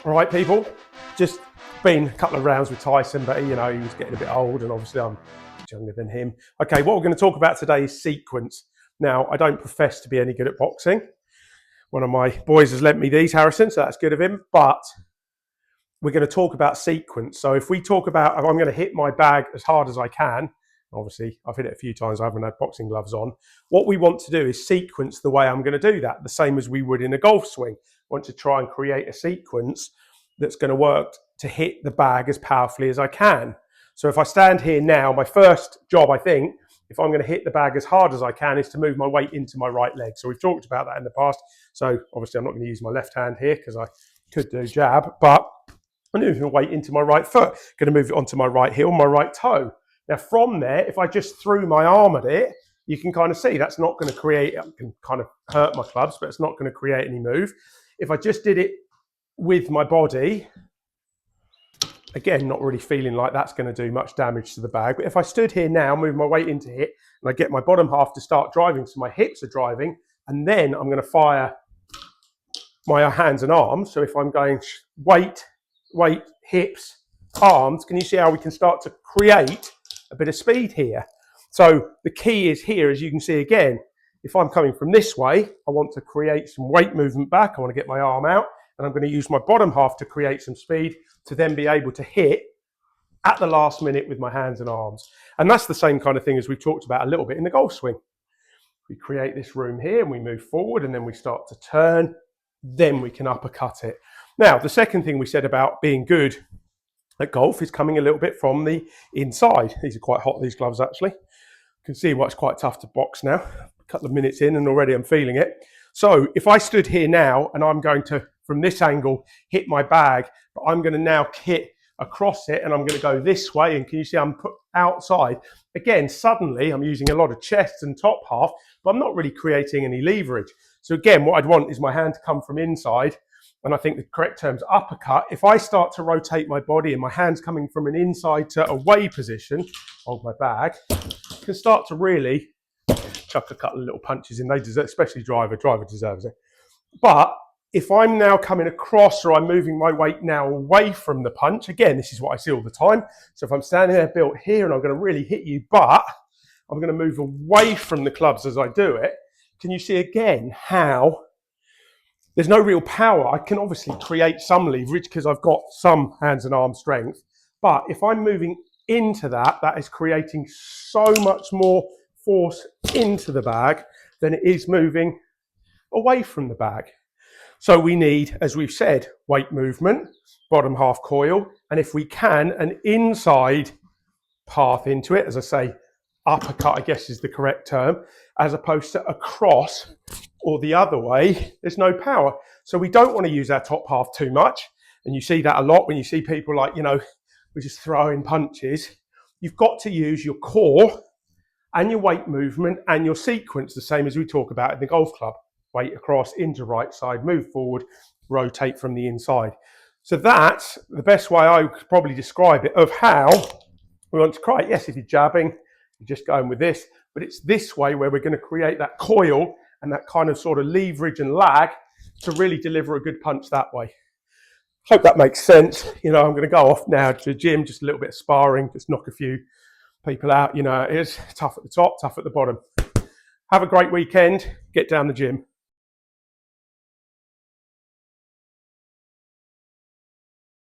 All right, people, just been a couple of rounds with Tyson, but he was getting a bit old, and obviously I'm younger than him. Okay, what we're going to talk about today is sequence. Now, I don't profess to be any good at boxing. One of my boys has lent me these, Harrison, so that's good of him, but we're going to talk about sequence. So if we talk about, I'm going to hit my bag as hard as I can. Obviously, I've hit it a few times, I haven't had boxing gloves on. What we want to do is sequence the way I'm going to do that, the same as we would in a golf swing. I want to try and create a sequence that's going to work to hit the bag as powerfully as I can. So if I stand here now, my first job, I think, if I'm going to hit the bag as hard as I can, is to move my weight into my right leg. So we've talked about that in the past. So obviously I'm not going to use my left hand here because I could do jab, but I'm moving my weight into my right foot. Going to move it onto my right heel, my right toe. Now from there, if I just threw my arm at it, you can kind of see that's not going to create, it can kind of hurt my clubs, but it's not going to create any move. If I just did it with my body, again, not really feeling like that's going to do much damage to the bag. But if I stood here now, move my weight into it, and I get my bottom half to start driving, so my hips are driving, and then I'm going to fire my hands and arms. So if I'm going weight, hips, arms, can you see how we can start to create a bit of speed here? So the key is here, as you can see again, if I'm coming from this way, I want to create some weight movement back. I want to get my arm out, and I'm going to use my bottom half to create some speed to then be able to hit at the last minute with my hands and arms. And that's the same kind of thing as we've talked about a little bit in the golf swing. We create this room here and we move forward, and then we start to turn, then we can uppercut it. Now, the second thing we said about being good at golf is coming a little bit from the inside. These are quite hot, these gloves, actually. You can see why it's quite tough to box now. A couple of minutes in and already I'm feeling it. So if I stood here now and I'm going to, from this angle, hit my bag, but I'm going to now hit across it and I'm going to go this way, and can you see I'm put outside? Again, suddenly I'm using a lot of chest and top half, but I'm not really creating any leverage. So again, what I'd want is my hand to come from inside, and I think the correct term is uppercut. If I start to rotate my body and my hand's coming from an inside to away position, hold my bag, I can start to really chuck a couple of little punches in. They deserve, especially driver deserves it. But if I'm now coming across, or I'm moving my weight now away from the punch, again, this is what I see all the time. So if I'm standing there built here and I'm going to really hit you, but I'm going to move away from the clubs as I do it, can you see again how there's no real power? I can obviously create some leverage because I've got some hands and arm strength. But if I'm moving into that, that is creating so much more force into the bag than it is moving away from the bag. So we need, as we've said, weight movement, bottom half coil, and if we can, an inside path into it. As I say, uppercut, I guess, is the correct term, as opposed to across or the other way. There's no power. So we don't want to use our top half too much. And you see that a lot when you see people like, we're just throwing punches. You've got to use your core and your weight movement and your sequence, the same as we talk about in the golf club. Weight across, into right side, move forward, rotate from the inside. So that's the best way I could probably describe it of how we want to create. Yes, if you're jabbing, you're just going with this, but it's this way where we're going to create that coil and that kind of sort of leverage and lag to really deliver a good punch that way. Hope that makes sense. I'm going to go off now to the gym, just a little bit of sparring, just knock a few people out. It is tough at the top, tough at the bottom. Have a great weekend. Get down the gym.